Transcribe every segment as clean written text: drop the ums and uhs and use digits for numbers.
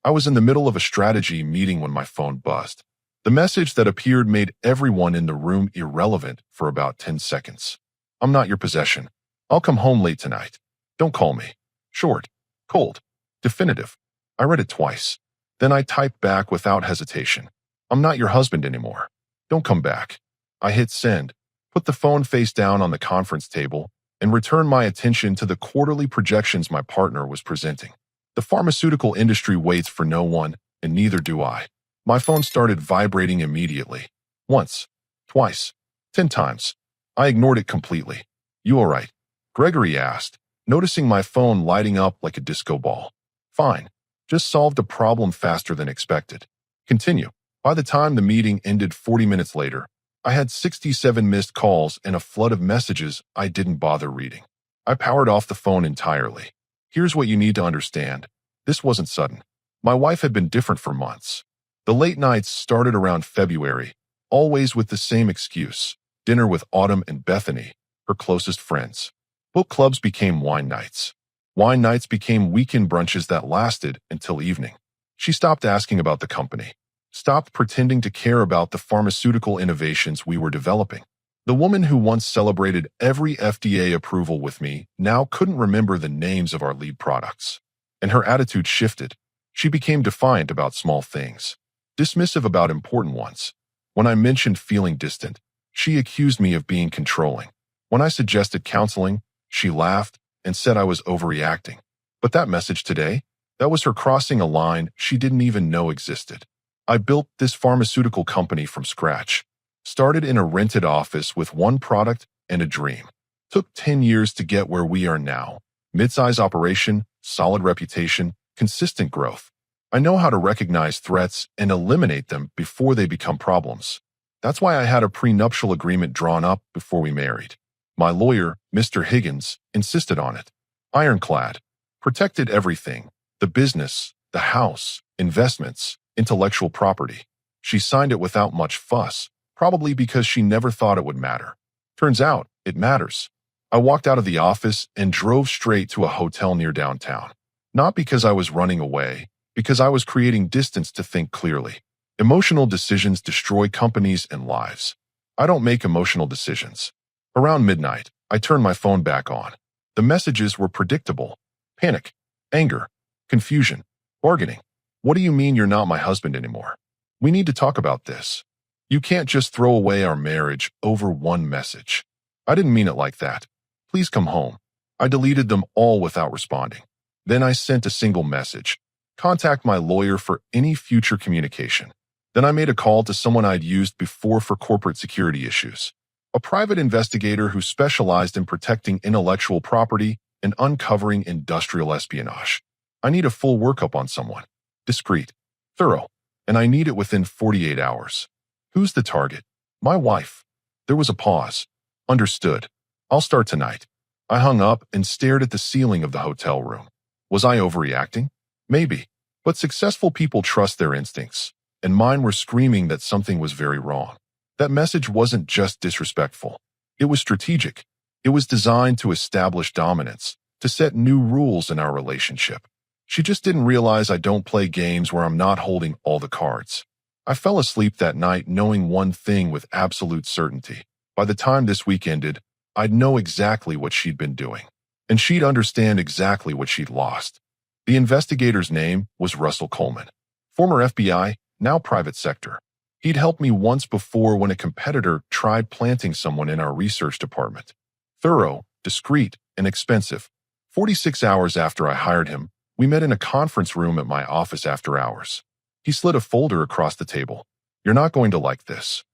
I was in the middle of a strategy meeting when my phone buzzed. The message that appeared made everyone in the room irrelevant for about 10 seconds. I'm not your possession. I'll come home late tonight. Don't call me. Short, cold, definitive. I read it twice. Then I typed back without hesitation. I'm not your husband anymore. Don't come back. I hit send, put the phone face down on the conference table, and returned my attention to the quarterly projections my partner was presenting. The pharmaceutical industry waits for no one, and neither do I. My phone started vibrating immediately. Once, twice, 10 times. I ignored it completely. You all right? Gregory asked, noticing my phone lighting up like a disco ball. Fine. Just solved a problem faster than expected. Continue. By the time the meeting ended 40 minutes later, I had 67 missed calls and a flood of messages I didn't bother reading. I powered off the phone entirely. Here's what you need to understand. This wasn't sudden. My wife had been different for months. The late nights started around February, always with the same excuse: dinner with Autumn and Bethany, her closest friends. Book clubs became wine nights. Wine nights became weekend brunches that lasted until evening. She stopped asking about the company, stopped pretending to care about the pharmaceutical innovations we were developing. The woman who once celebrated every FDA approval with me now couldn't remember the names of our lead products. And her attitude shifted. She became defiant about small things, dismissive about important ones. When I mentioned feeling distant, she accused me of being controlling. When I suggested counseling, she laughed and said I was overreacting. But that message today, that was her crossing a line she didn't even know existed. I built this pharmaceutical company from scratch. Started in a rented office with one product and a dream. Took 10 years to get where we are now. Mid-size operation, solid reputation, consistent growth. I know how to recognize threats and eliminate them before they become problems. That's why I had a prenuptial agreement drawn up before we married. My lawyer, Mr. Higgins, insisted on it. Ironclad. Protected everything. The business, the house, investments, intellectual property. She signed it without much fuss, probably because she never thought it would matter. Turns out, it matters. I walked out of the office and drove straight to a hotel near downtown. Not because I was running away, because I was creating distance to think clearly. Emotional decisions destroy companies and lives. I don't make emotional decisions. Around midnight, I turned my phone back on. The messages were predictable. Panic, anger, confusion, bargaining. What do you mean you're not my husband anymore? We need to talk about this. You can't just throw away our marriage over one message. I didn't mean it like that. Please come home. I deleted them all without responding. Then I sent a single message. Contact my lawyer for any future communication. Then I made a call to someone I'd used before for corporate security issues. A private investigator who specialized in protecting intellectual property and uncovering industrial espionage. I need a full workup on someone. Discreet, thorough, and I need it within 48 hours. Who's the target? My wife. There was a pause. Understood. I'll start tonight. I hung up and stared at the ceiling of the hotel room. Was I overreacting? Maybe. But successful people trust their instincts, and mine were screaming that something was very wrong. That message wasn't just disrespectful. It was strategic. It was designed to establish dominance, to set new rules in our relationship. She just didn't realize I don't play games where I'm not holding all the cards. I fell asleep that night knowing one thing with absolute certainty. By the time this week ended, I'd know exactly what she'd been doing. And she'd understand exactly what she'd lost. The investigator's name was Russell Coleman. Former FBI, now private sector. He'd helped me once before when a competitor tried planting someone in our research department. Thorough, discreet, and expensive. 46 hours after I hired him, we met in a conference room at my office after hours. He slid a folder across the table. You're not going to like this.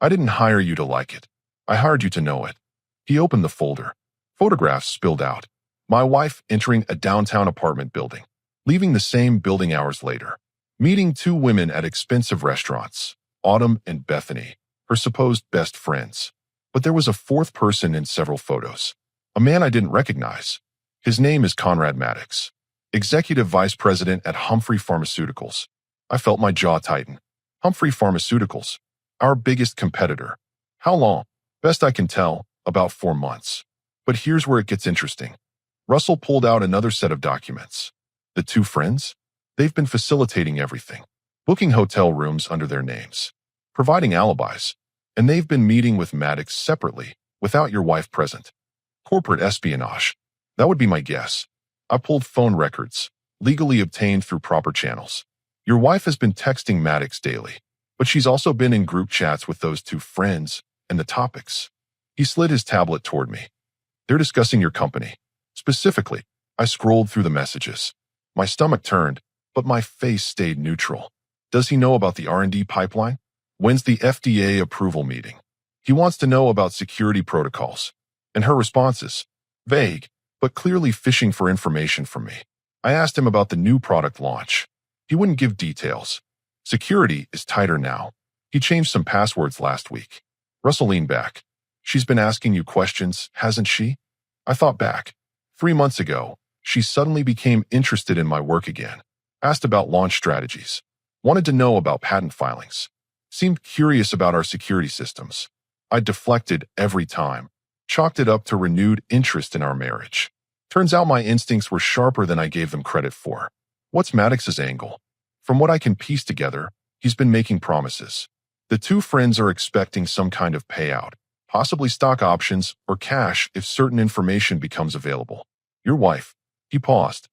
I didn't hire you to like it. I hired you to know it. He opened the folder. Photographs spilled out. My wife entering a downtown apartment building. Leaving the same building hours later. Meeting two women at expensive restaurants. Autumn and Bethany, her supposed best friends. But there was a fourth person in several photos. A man I didn't recognize. His name is Conrad Maddox. Executive Vice President at Humphrey Pharmaceuticals. I felt my jaw tighten. Humphrey Pharmaceuticals. Our biggest competitor. How long? Best I can tell, about 4 months. But here's where it gets interesting. Russell pulled out another set of documents. The two friends? They've been facilitating everything, booking hotel rooms under their names, providing alibis, and they've been meeting with Maddox separately, without your wife present. Corporate espionage. That would be my guess. I pulled phone records, legally obtained through proper channels. Your wife has been texting Maddox daily, but she's also been in group chats with those two friends and the topics. He slid his tablet toward me. They're discussing your company. Specifically, I scrolled through the messages. My stomach turned, but my face stayed neutral. Does he know about the R&D pipeline? When's the FDA approval meeting? He wants to know about security protocols. And her responses? Vague, but clearly fishing for information from me. I asked him about the new product launch. He wouldn't give details. Security is tighter now. He changed some passwords last week. Russell leaned back. She's been asking you questions, hasn't she? I thought back. 3 months ago, she suddenly became interested in my work again. Asked about launch strategies. Wanted to know about patent filings. Seemed curious about our security systems. I deflected every time. Chalked it up to renewed interest in our marriage. Turns out my instincts were sharper than I gave them credit for. What's Maddox's angle? From what I can piece together, he's been making promises. The two friends are expecting some kind of payout, possibly stock options or cash if certain information becomes available. Your wife. He paused.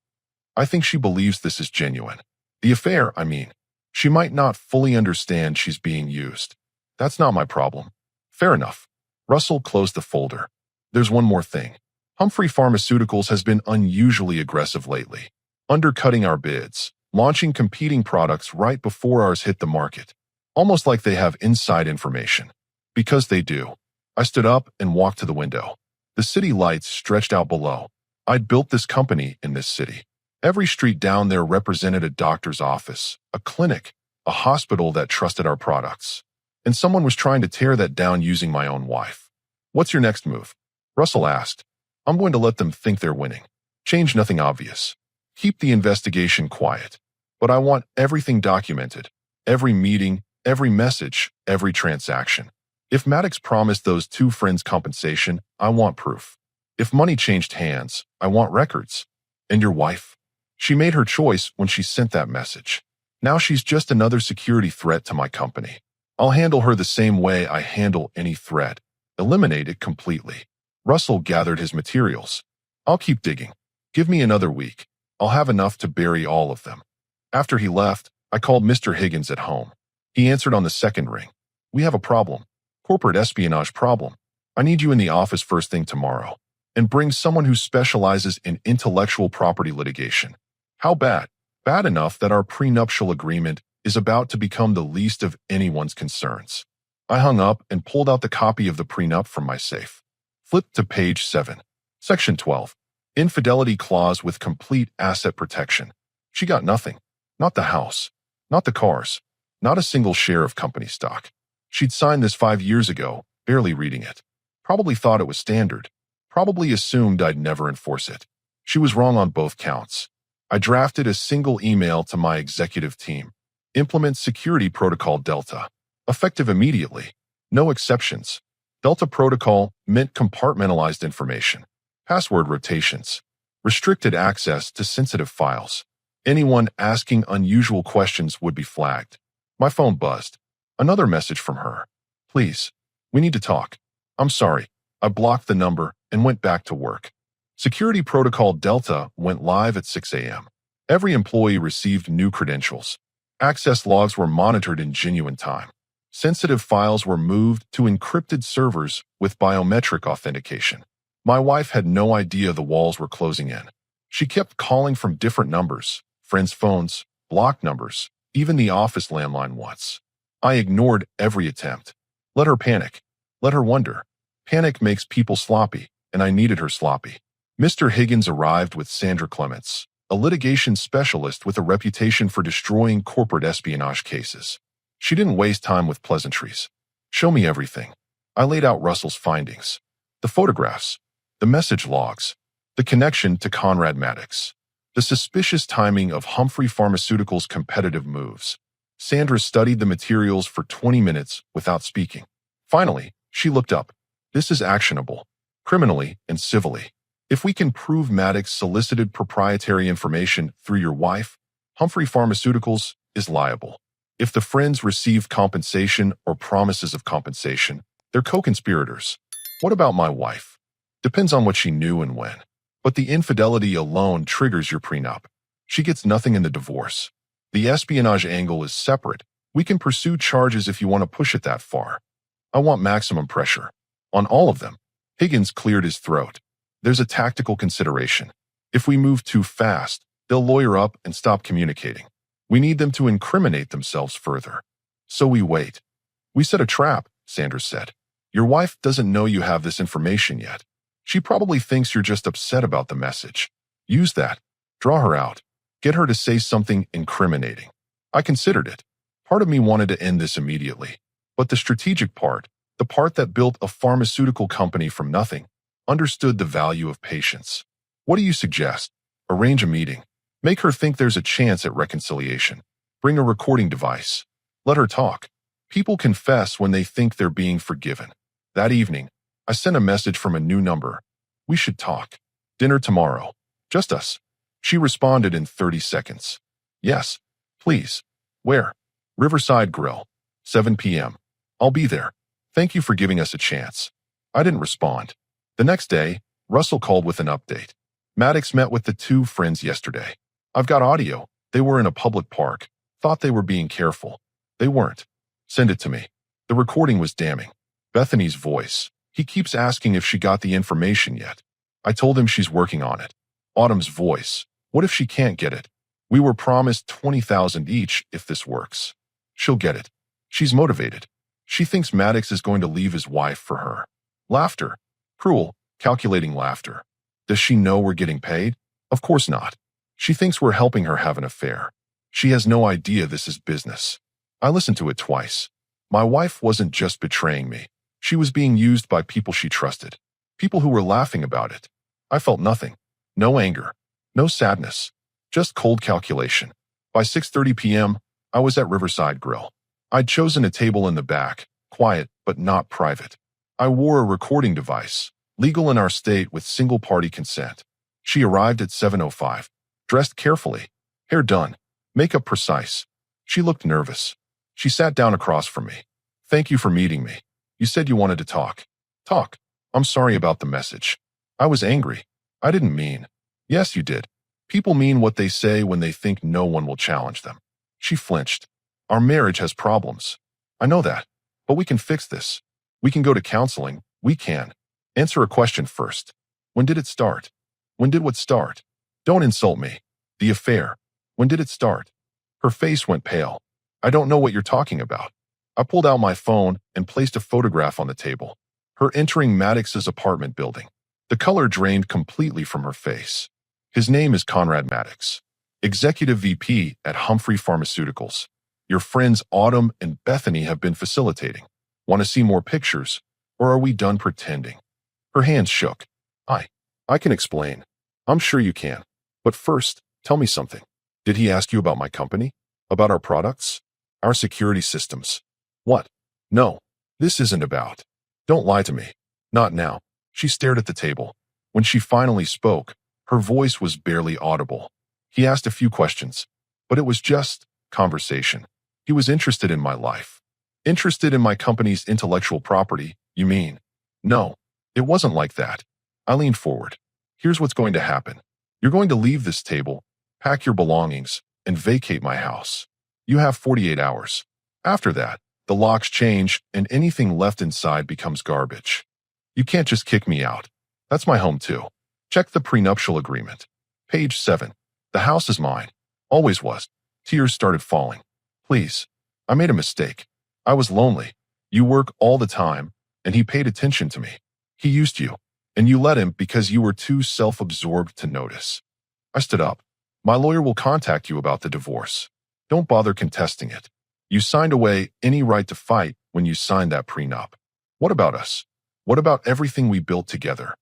I think she believes this is genuine. The affair, I mean. She might not fully understand she's being used. That's not my problem. Fair enough. Russell closed the folder. There's one more thing. Humphrey Pharmaceuticals has been unusually aggressive lately, undercutting our bids, launching competing products right before ours hit the market, almost like they have inside information. Because they do. I stood up and walked to the window. The city lights stretched out below. I'd built this company in this city. Every street down there represented a doctor's office, a clinic, a hospital that trusted our products. And someone was trying to tear that down using my own wife. What's your next move? Russell asked. I'm going to let them think they're winning. Change nothing obvious. Keep the investigation quiet. But I want everything documented. Every meeting, every message, every transaction. If Maddox promised those two friends compensation, I want proof. If money changed hands, I want records. And your wife? She made her choice when she sent that message. Now she's just another security threat to my company. I'll handle her the same way I handle any threat. Eliminate it completely. Russell gathered his materials. I'll keep digging. Give me another week. I'll have enough to bury all of them. After he left, I called Mr. Higgins at home. He answered on the second ring. We have a problem. Corporate espionage problem. I need you in the office first thing tomorrow. And bring someone who specializes in intellectual property litigation. How bad? Bad enough that our prenuptial agreement is about to become the least of anyone's concerns. I hung up and pulled out the copy of the prenup from my safe. Flipped to page 7. Section 12. Infidelity clause with complete asset protection. She got nothing. Not the house. Not the cars. Not a single share of company stock. She'd signed this 5 years ago, barely reading it. Probably thought it was standard. Probably assumed I'd never enforce it. She was wrong on both counts. I drafted a single email to my executive team. Implement Security Protocol Delta. Effective immediately. No exceptions. Delta Protocol meant compartmentalized information. Password rotations. Restricted access to sensitive files. Anyone asking unusual questions would be flagged. My phone buzzed. Another message from her. Please. We need to talk. I'm sorry. I blocked the number and went back to work. Security Protocol Delta went live at 6 a.m. Every employee received new credentials. Access logs were monitored in genuine time. Sensitive files were moved to encrypted servers with biometric authentication. My wife had no idea the walls were closing in. She kept calling from different numbers, friends' phones, blocked numbers, even the office landline once. I ignored every attempt. Let her panic. Let her wonder. Panic makes people sloppy, and I needed her sloppy. Mr. Higgins arrived with Sandra Clements, a litigation specialist with a reputation for destroying corporate espionage cases. She didn't waste time with pleasantries. Show me everything. I laid out Russell's findings. The photographs, the message logs, the connection to Conrad Maddox, the suspicious timing of Humphrey Pharmaceuticals' competitive moves. Sandra studied the materials for 20 minutes without speaking. Finally, she looked up. This is actionable, criminally and civilly. If we can prove Maddox solicited proprietary information through your wife, Humphrey Pharmaceuticals is liable. If the friends received compensation or promises of compensation, they're co-conspirators. What about my wife? Depends on what she knew and when. But the infidelity alone triggers your prenup. She gets nothing in the divorce. The espionage angle is separate. We can pursue charges if you want to push it that far. I want maximum pressure. On all of them. Higgins cleared his throat. There's a tactical consideration. If we move too fast, they'll lawyer up and stop communicating. We need them to incriminate themselves further. So we wait. We set a trap, Sanders said. Your wife doesn't know you have this information yet. She probably thinks you're just upset about the message. Use that. Draw her out. Get her to say something incriminating. I considered it. Part of me wanted to end this immediately. But the strategic part, the part that built a pharmaceutical company from nothing, understood the value of patience. What do you suggest? Arrange a meeting. Make her think there's a chance at reconciliation. Bring a recording device. Let her talk. People confess when they think they're being forgiven. That evening, I sent a message from a new number. We should talk. Dinner tomorrow. Just us. She responded in 30 seconds. Yes, please. Where? Riverside Grill. 7 p.m. I'll be there. Thank you for giving us a chance. I didn't respond. The next day, Russell called with an update. Maddox met with the two friends yesterday. I've got audio. They were in a public park. Thought they were being careful. They weren't. Send it to me. The recording was damning. Bethany's voice. He keeps asking if she got the information yet. I told him she's working on it. Autumn's voice. What if she can't get it? We were promised $20,000 each if this works. She'll get it. She's motivated. She thinks Maddox is going to leave his wife for her. Laughter. Cruel, calculating laughter. Does she know we're getting paid? Of course not. She thinks we're helping her have an affair. She has no idea this is business. I listened to it twice. My wife wasn't just betraying me. She was being used by people she trusted. People who were laughing about it. I felt nothing. No anger. No sadness. Just cold calculation. By 6:30 p.m., I was at Riverside Grill. I'd chosen a table in the back, quiet but not private. I wore a recording device, legal in our state with single-party consent. She arrived at 7:05, dressed carefully, hair done, makeup precise. She looked nervous. She sat down across from me. Thank you for meeting me. You said you wanted to talk. Talk. I'm sorry about the message. I was angry. I didn't mean. Yes, you did. People mean what they say when they think no one will challenge them. She flinched. Our marriage has problems. I know that. But we can fix this. We can go to counseling. We can. Answer a question first. When did it start? When did what start? Don't insult me. The affair. When did it start? Her face went pale. I don't know what you're talking about. I pulled out my phone and placed a photograph on the table. Her entering Maddox's apartment building. The color drained completely from her face. His name is Conrad Maddox, Executive VP at Humphrey Pharmaceuticals. Your friends Autumn and Bethany have been facilitating. Want to see more pictures, or are we done pretending? Her hands shook. I can explain. I'm sure you can. But first, tell me something. Did he ask you about my company? About our products? Our security systems? What? No, this isn't about. Don't lie to me. Not now. She stared at the table. When she finally spoke, her voice was barely audible. He asked a few questions, but it was just conversation. He was interested in my life. Interested in my company's intellectual property, you mean? No, it wasn't like that. I leaned forward. Here's what's going to happen. You're going to leave this table, pack your belongings, and vacate my house. You have 48 hours. After that, the locks change and anything left inside becomes garbage. You can't just kick me out. That's my home too. Check the prenuptial agreement. Page 7. The house is mine. Always was. Tears started falling. Please. I made a mistake. I was lonely. You work all the time, and he paid attention to me. He used you, and you let him because you were too self-absorbed to notice. I stood up. My lawyer will contact you about the divorce. Don't bother contesting it. You signed away any right to fight when you signed that prenup. What about us? What about everything we built together?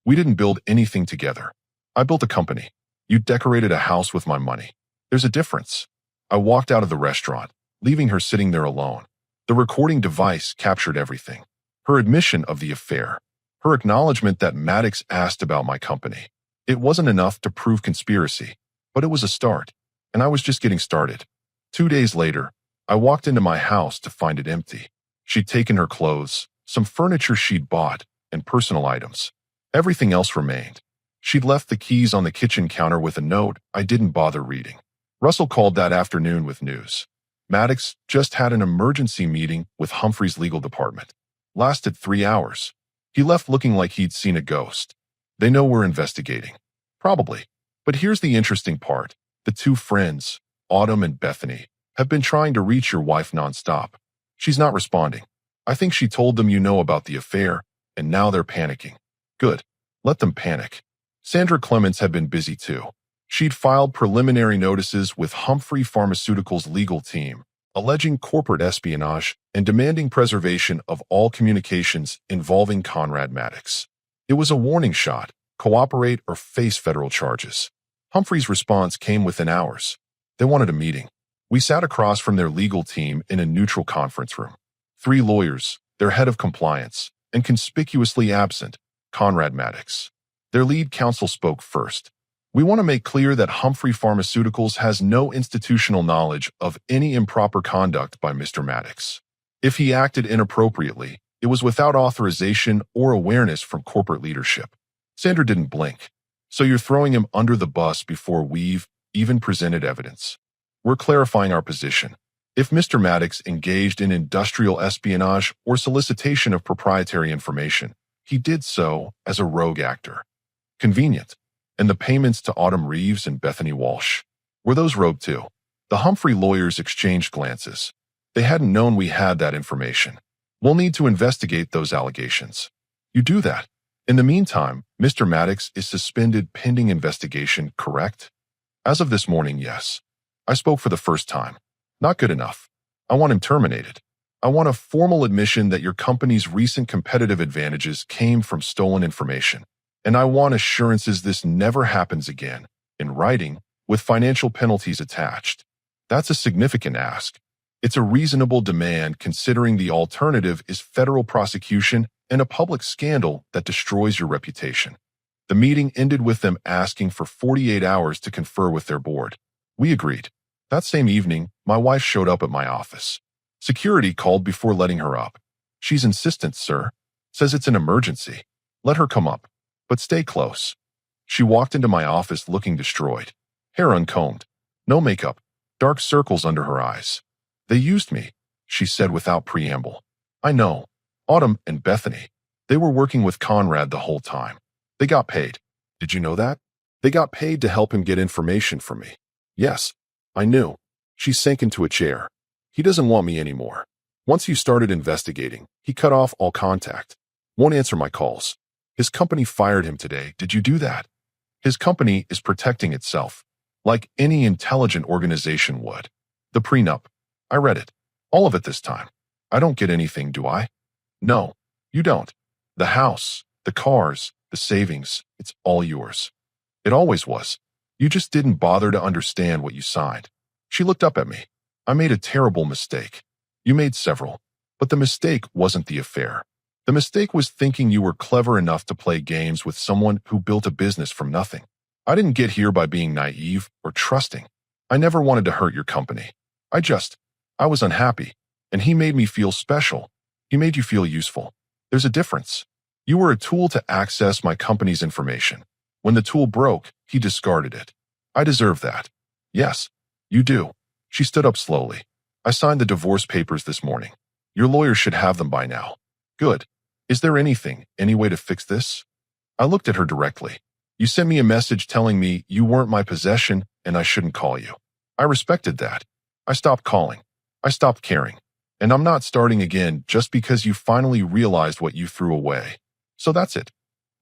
We didn't build anything together. I built a company. You decorated a house with my money. There's a difference. I walked out of the restaurant, leaving her sitting there alone. The recording device captured everything. Her admission of the affair. Her acknowledgement that Maddox asked about my company. It wasn't enough to prove conspiracy, but it was a start. and I was just getting started. 2 days later, I walked into my house to find it empty. She'd taken her clothes, some furniture she'd bought, and personal items. Everything else remained. She'd left the keys on the kitchen counter with a note I didn't bother reading. Russell called that afternoon with news. Maddox just had an emergency meeting with Humphrey's legal department. Lasted 3 hours. He left looking like he'd seen a ghost. They know we're investigating. Probably. But here's the interesting part. The two friends, Autumn and Bethany, have been trying to reach your wife nonstop. She's not responding. I think she told them you know about the affair, and now they're panicking. Good. Let them panic. Sandra Clements had been busy too. She'd filed preliminary notices with Humphrey Pharmaceuticals' legal team, alleging corporate espionage and demanding preservation of all communications involving Conrad Maddox. It was a warning shot: cooperate or face federal charges. Humphrey's response came within hours. They wanted a meeting. We sat across from their legal team in a neutral conference room. 3 lawyers, their head of compliance, and conspicuously absent, Conrad Maddox. Their lead counsel spoke first. We want to make clear that Humphrey Pharmaceuticals has no institutional knowledge of any improper conduct by Mr. Maddox. If he acted inappropriately, it was without authorization or awareness from corporate leadership. Sandra didn't blink. So you're throwing him under the bus before we've even presented evidence. We're clarifying our position. If Mr. Maddox engaged in industrial espionage or solicitation of proprietary information, he did so as a rogue actor. Convenient. And the payments to Autumn Reeves and Bethany Walsh, were those rogue too? The Humphrey lawyers exchanged glances. They hadn't known we had that information. We'll need to investigate those allegations. You do that. In the meantime, Mr. Maddox is suspended pending investigation, correct? As of this morning, yes. I spoke for the first time. Not good enough. I want him terminated. I want a formal admission that your company's recent competitive advantages came from stolen information. And I want assurances this never happens again, in writing, with financial penalties attached. That's a significant ask. It's a reasonable demand considering the alternative is federal prosecution and a public scandal that destroys your reputation. The meeting ended with them asking for 48 hours to confer with their board. We agreed. That same evening, my wife showed up at my office. Security called before letting her up. She's insistent, sir. Says it's an emergency. Let her come up. But stay close. She walked into my office looking destroyed. Hair uncombed. No makeup. Dark circles under her eyes. They used me, she said without preamble. I know. Autumn and Bethany. They were working with Conrad the whole time. They got paid. Did you know that? They got paid to help him get information from me. Yes, I knew. She sank into a chair. He doesn't want me anymore. Once you started investigating, he cut off all contact. Won't answer my calls. His company fired him today. Did you do that? His company is protecting itself, like any intelligent organization would. The prenup. I read it. All of it this time. I don't get anything, do I? No, you don't. The house, the cars, the savings, it's all yours. It always was. You just didn't bother to understand what you signed. She looked up at me. I made a terrible mistake. You made several. But the mistake wasn't the affair. The mistake was thinking you were clever enough to play games with someone who built a business from nothing. I didn't get here by being naive or trusting. I never wanted to hurt your company. I was unhappy, and he made me feel special. He made you feel useful. There's a difference. You were a tool to access my company's information. When the tool broke, he discarded it. I deserve that. Yes, you do. She stood up slowly. I signed the divorce papers this morning. Your lawyer should have them by now. Good. Is there any way to fix this? I looked at her directly. You sent me a message telling me you weren't my possession and I shouldn't call you. I respected that. I stopped calling. I stopped caring. And I'm not starting again just because you finally realized what you threw away. So that's it.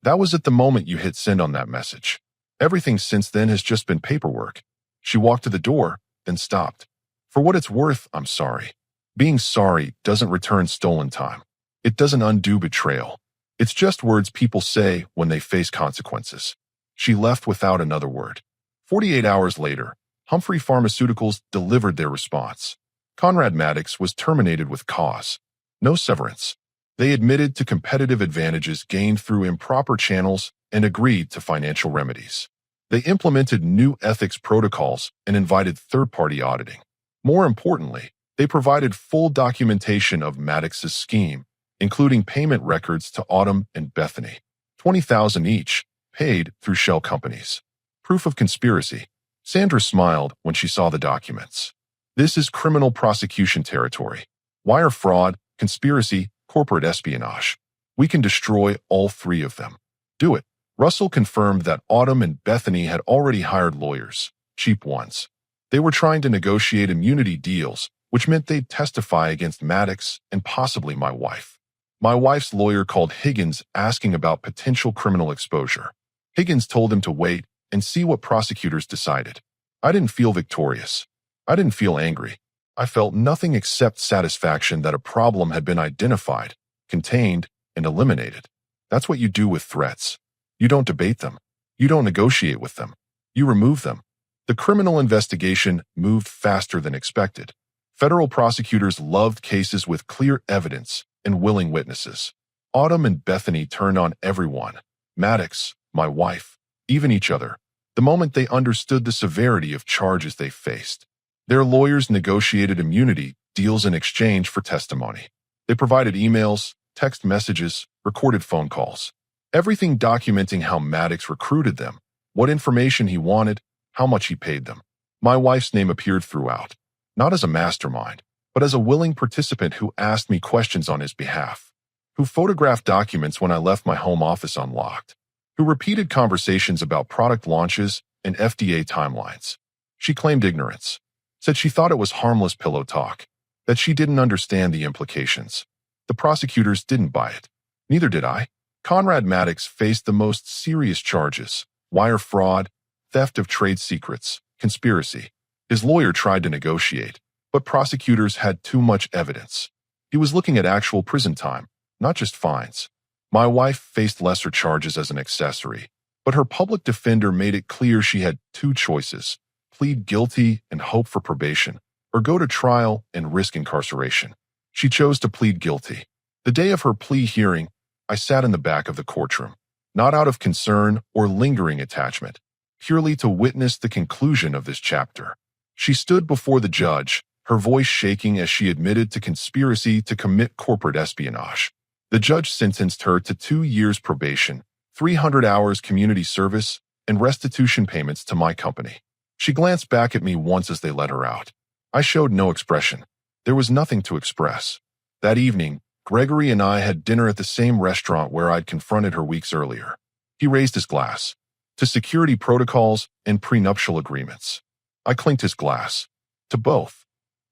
That was at the moment you hit send on that message. Everything since then has just been paperwork. She walked to the door, then stopped. For what it's worth, I'm sorry. Being sorry doesn't return stolen time. It doesn't undo betrayal. It's just words people say when they face consequences. She left without another word. 48 hours later, Humphrey Pharmaceuticals delivered their response. Conrad Maddox was terminated with cause. No severance. They admitted to competitive advantages gained through improper channels and agreed to financial remedies. They implemented new ethics protocols and invited third-party auditing. More importantly, they provided full documentation of Maddox's scheme, including payment records to Autumn and Bethany, $20,000 each, paid through shell companies. Proof of conspiracy. Sandra smiled when she saw the documents. This is criminal prosecution territory. Wire fraud, conspiracy, corporate espionage. We can destroy all three of them. Do it. Russell confirmed that Autumn and Bethany had already hired lawyers, cheap ones. They were trying to negotiate immunity deals, which meant they'd testify against Maddox and possibly my wife. My wife's lawyer called Higgins asking about potential criminal exposure. Higgins told him to wait and see what prosecutors decided. I didn't feel victorious. I didn't feel angry. I felt nothing except satisfaction that a problem had been identified, contained, and eliminated. That's what you do with threats. You don't debate them. You don't negotiate with them. You remove them. The criminal investigation moved faster than expected. Federal prosecutors loved cases with clear evidence and willing witnesses. Autumn and Bethany turned on everyone, Maddox, my wife, even each other, the moment they understood the severity of charges they faced. Their lawyers negotiated immunity deals in exchange for testimony. They provided emails, text messages, recorded phone calls, everything documenting how Maddox recruited them, what information he wanted, how much he paid them. My wife's name appeared throughout, not as a mastermind, but as a willing participant who asked me questions on his behalf, who photographed documents when I left my home office unlocked, who repeated conversations about product launches and FDA timelines. She claimed ignorance, said she thought it was harmless pillow talk, that she didn't understand the implications. The prosecutors didn't buy it. Neither did I. Conrad Maddox faced the most serious charges: wire fraud, theft of trade secrets, conspiracy. His lawyer tried to negotiate, but prosecutors had too much evidence. He was looking at actual prison time, not just fines. My wife faced lesser charges as an accessory, but her public defender made it clear she had two choices: plead guilty and hope for probation, or go to trial and risk incarceration. She chose to plead guilty. The day of her plea hearing, I sat in the back of the courtroom, not out of concern or lingering attachment, purely to witness the conclusion of this chapter. She stood before the judge, her voice shaking as she admitted to conspiracy to commit corporate espionage. The judge sentenced her to 2 years probation, 300 hours community service, and restitution payments to my company. She glanced back at me once as they let her out. I showed no expression. There was nothing to express. That evening, Gregory and I had dinner at the same restaurant where I'd confronted her weeks earlier. He raised his glass to security protocols and prenuptial agreements. I clinked his glass to both.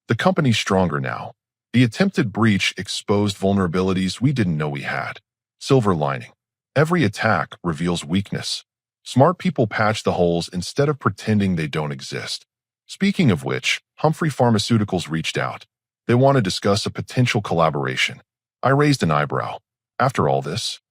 The company's stronger now. The attempted breach exposed vulnerabilities we didn't know we had. Silver lining. Every attack reveals weakness. Smart people patch the holes instead of pretending they don't exist. Speaking of which, Humphrey Pharmaceuticals reached out. They want to discuss a potential collaboration. I raised an eyebrow. After all this?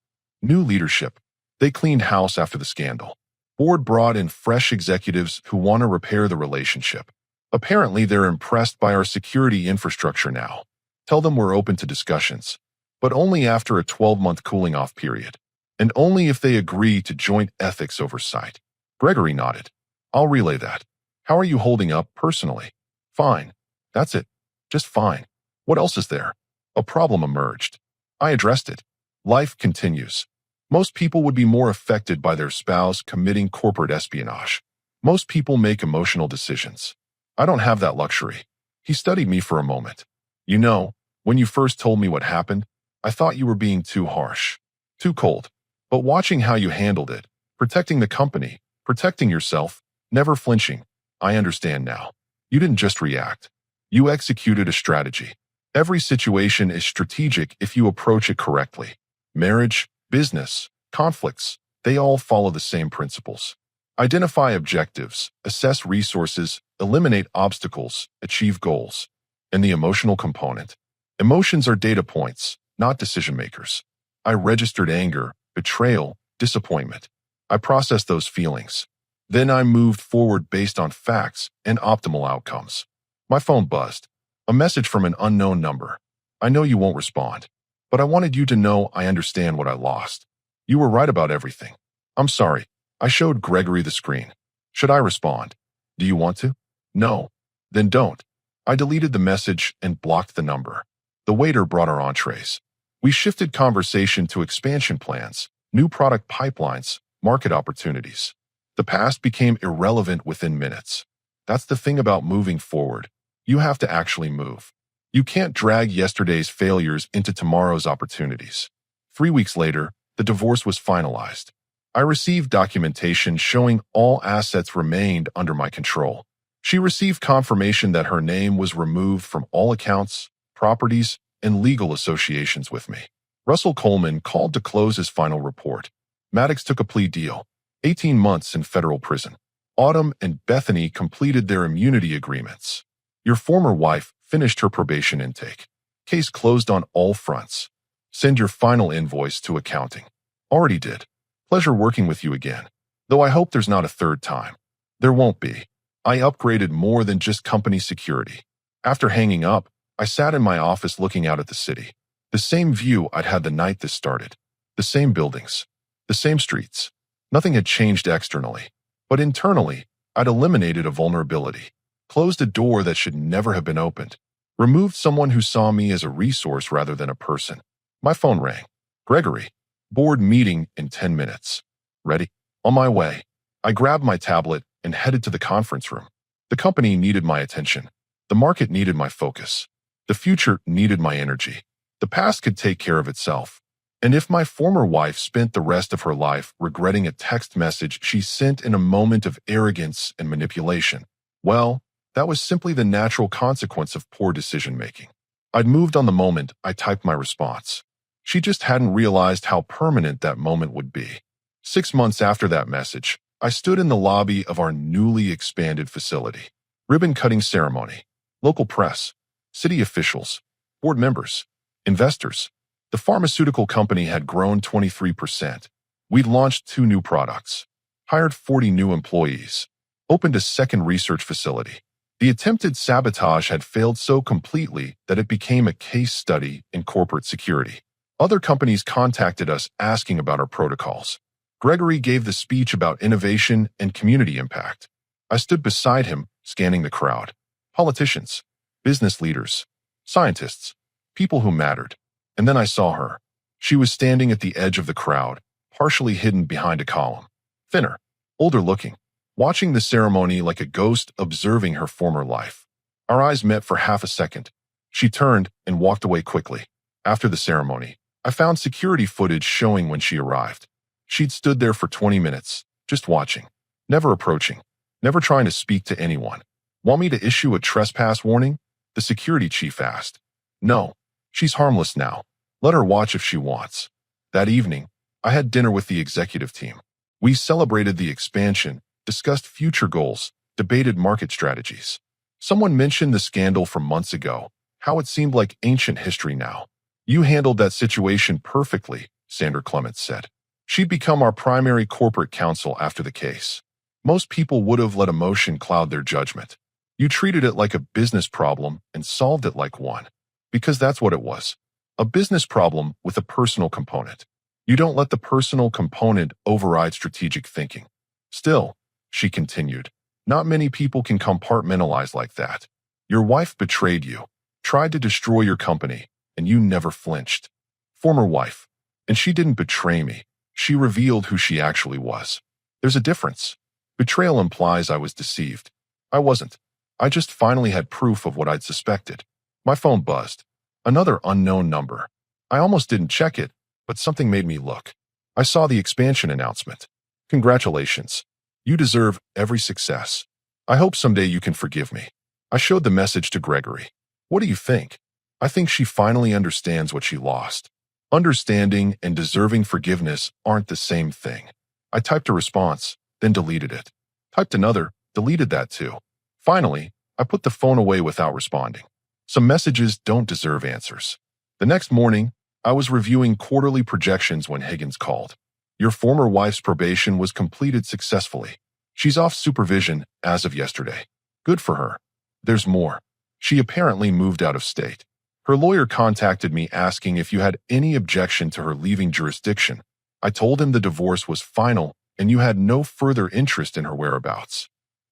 New leadership. They cleaned house after the scandal. Board brought in fresh executives who want to repair the relationship. Apparently, they're impressed by our security infrastructure now. Tell them we're open to discussions, but only after a 12-month cooling-off period, and only if they agree to joint ethics oversight. Gregory nodded. I'll relay that. How are you holding up personally? Fine. That's it. Just fine. What else is there? A problem emerged. I addressed it. Life continues. Most people would be more affected by their spouse committing corporate espionage. Most people make emotional decisions. I don't have that luxury. He studied me for a moment. You know, when you first told me what happened, I thought you were being too harsh, too cold. But watching how you handled it, protecting the company, protecting yourself, never flinching, I understand now. You didn't just react. You executed a strategy. Every situation is strategic if you approach it correctly. Marriage, business, conflicts, they all follow the same principles. Identify objectives, assess resources, eliminate obstacles, achieve goals. And the emotional component. Emotions are data points, not decision makers. I registered anger, betrayal, disappointment. I processed those feelings. Then I moved forward based on facts and optimal outcomes. My phone buzzed. A message from an unknown number. I know you won't respond, but I wanted you to know I understand what I lost. You were right about everything. I'm sorry. I showed Gregory the screen. Should I respond? Do you want to? No. Then don't. I deleted the message and blocked the number. The waiter brought our entrees. We shifted conversation to expansion plans, new product pipelines, market opportunities. The past became irrelevant within minutes. That's the thing about moving forward. You have to actually move. You can't drag yesterday's failures into tomorrow's opportunities. 3 weeks later, the divorce was finalized. I received documentation showing all assets remained under my control. She received confirmation that her name was removed from all accounts, properties, and legal associations with me. Russell Coleman called to close his final report. Maddox took a plea deal, 18 months in federal prison. Autumn and Bethany completed their immunity agreements. Your former wife finished her probation intake. Case closed on all fronts. Send your final invoice to accounting. Already did. Pleasure working with you again. Though I hope there's not a third time. There won't be. I upgraded more than just company security. After hanging up, I sat in my office looking out at the city. The same view I'd had the night this started. The same buildings. The same streets. Nothing had changed externally. But internally, I'd eliminated a vulnerability. Closed a door that should never have been opened. Removed someone who saw me as a resource rather than a person. My phone rang. Gregory. Board meeting in 10 minutes. Ready? On my way. I grabbed my tablet and headed to the conference room. The company needed my attention. The market needed my focus. The future needed my energy. The past could take care of itself. And if my former wife spent the rest of her life regretting a text message she sent in a moment of arrogance and manipulation, well, that was simply the natural consequence of poor decision-making. I'd moved on the moment I typed my response. She just hadn't realized how permanent that moment would be. 6 months after that message, I stood in the lobby of our newly expanded facility. Ribbon-cutting ceremony, local press, city officials, board members, investors. The pharmaceutical company had grown 23%. We'd launched 2 new products, hired 40 new employees, opened a second research facility. The attempted sabotage had failed so completely that it became a case study in corporate security. Other companies contacted us asking about our protocols. Gregory gave the speech about innovation and community impact. I stood beside him, scanning the crowd. Politicians, business leaders, scientists, people who mattered. And then I saw her. She was standing at the edge of the crowd, partially hidden behind a column. Thinner, older looking, watching the ceremony like a ghost observing her former life. Our eyes met for half a second. She turned and walked away quickly. After the ceremony, I found security footage showing when she arrived. She'd stood there for 20 minutes, just watching, never approaching, never trying to speak to anyone. Want me to issue a trespass warning? The security chief asked. No, she's harmless now. Let her watch if she wants. That evening, I had dinner with the executive team. We celebrated the expansion, discussed future goals, debated market strategies. Someone mentioned the scandal from months ago, how it seemed like ancient history now. You handled that situation perfectly, Sandra Clements said. She'd become our primary corporate counsel after the case. Most people would have let emotion cloud their judgment. You treated it like a business problem and solved it like one. Because that's what it was. A business problem with a personal component. You don't let the personal component override strategic thinking. Still, she continued, not many people can compartmentalize like that. Your wife betrayed you, tried to destroy your company, and you never flinched. Former wife. And she didn't betray me. She revealed who she actually was. There's a difference. Betrayal implies I was deceived. I wasn't. I just finally had proof of what I'd suspected. My phone buzzed. Another unknown number. I almost didn't check it, but something made me look. I saw the expansion announcement. Congratulations. You deserve every success. I hope someday you can forgive me. I showed the message to Gregory. What do you think? I think she finally understands what she lost. Understanding and deserving forgiveness aren't the same thing. I typed a response, then deleted it. Typed another, deleted that too. Finally, I put the phone away without responding. Some messages don't deserve answers. The next morning, I was reviewing quarterly projections when Higgins called. Your former wife's probation was completed successfully. She's off supervision as of yesterday. Good for her. There's more. She apparently moved out of state. Her lawyer contacted me asking if you had any objection to her leaving jurisdiction. I told him the divorce was final and you had no further interest in her whereabouts.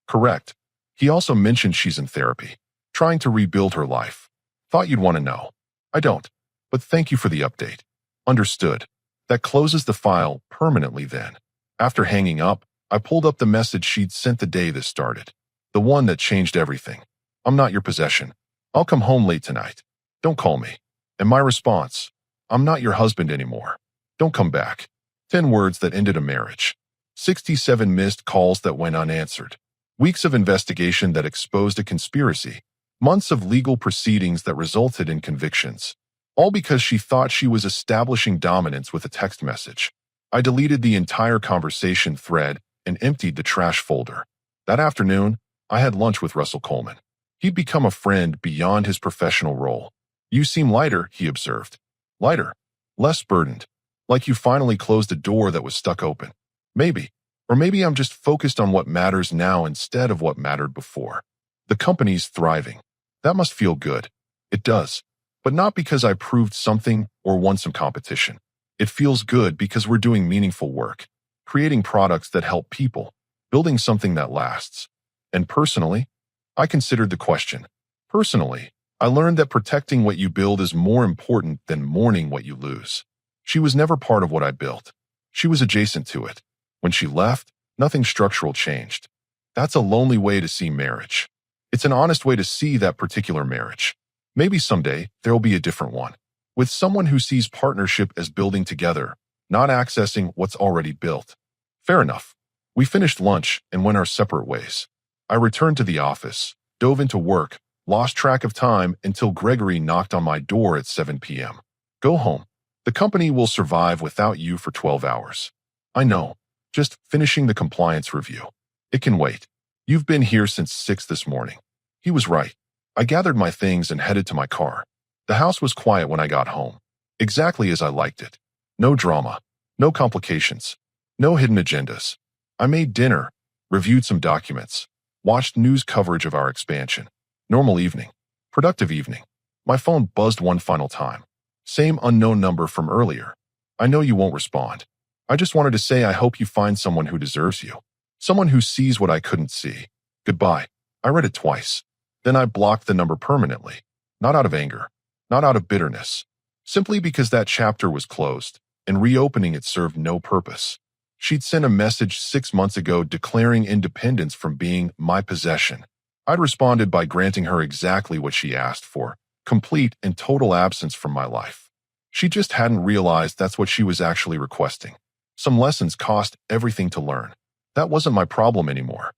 Correct. He also mentioned she's in therapy, trying to rebuild her life. Thought you'd want to know. I don't. But thank you for the update. Understood. That closes the file permanently then. After hanging up, I pulled up the message she'd sent the day this started. The one that changed everything. I'm not your possession. I'll come home late tonight. Don't call me. And my response, I'm not your husband anymore. Don't come back. 10 words that ended a marriage. 67 missed calls that went unanswered. Weeks of investigation that exposed a conspiracy. Months of legal proceedings that resulted in convictions. All because she thought she was establishing dominance with a text message. I deleted the entire conversation thread and emptied the trash folder. That afternoon, I had lunch with Russell Coleman. He'd become a friend beyond his professional role. You seem lighter, he observed. Lighter. Less burdened. Like you finally closed a door that was stuck open. Maybe. Or maybe I'm just focused on what matters now instead of what mattered before. The company's thriving. That must feel good. It does. But not because I proved something or won some competition. It feels good because we're doing meaningful work. Creating products that help people. Building something that lasts. And personally, I considered the question. Personally, I learned that protecting what you build is more important than mourning what you lose. She was never part of what I built. She was adjacent to it. When she left, nothing structural changed. That's a lonely way to see marriage. It's an honest way to see that particular marriage. Maybe someday there'll be a different one. With someone who sees partnership as building together, not accessing what's already built. Fair enough. We finished lunch and went our separate ways. I returned to the office, dove into work, lost track of time until Gregory knocked on my door at 7 p.m. Go home. The company will survive without you for 12 hours. I know. Just finishing the compliance review. It can wait. You've been here since 6 this morning. He was right. I gathered my things and headed to my car. The house was quiet when I got home. Exactly as I liked it. No drama. No complications. No hidden agendas. I made dinner, reviewed some documents, watched news coverage of our expansion. Normal evening. Productive evening. My phone buzzed one final time. Same unknown number from earlier. I know you won't respond. I just wanted to say I hope you find someone who deserves you. Someone who sees what I couldn't see. Goodbye. I read it twice. Then I blocked the number permanently. Not out of anger. Not out of bitterness. Simply because that chapter was closed, and reopening it served no purpose. She'd sent a message 6 months ago declaring independence from being my possession. I'd responded by granting her exactly what she asked for, complete and total absence from my life. She just hadn't realized that's what she was actually requesting. Some lessons cost everything to learn. That wasn't my problem anymore.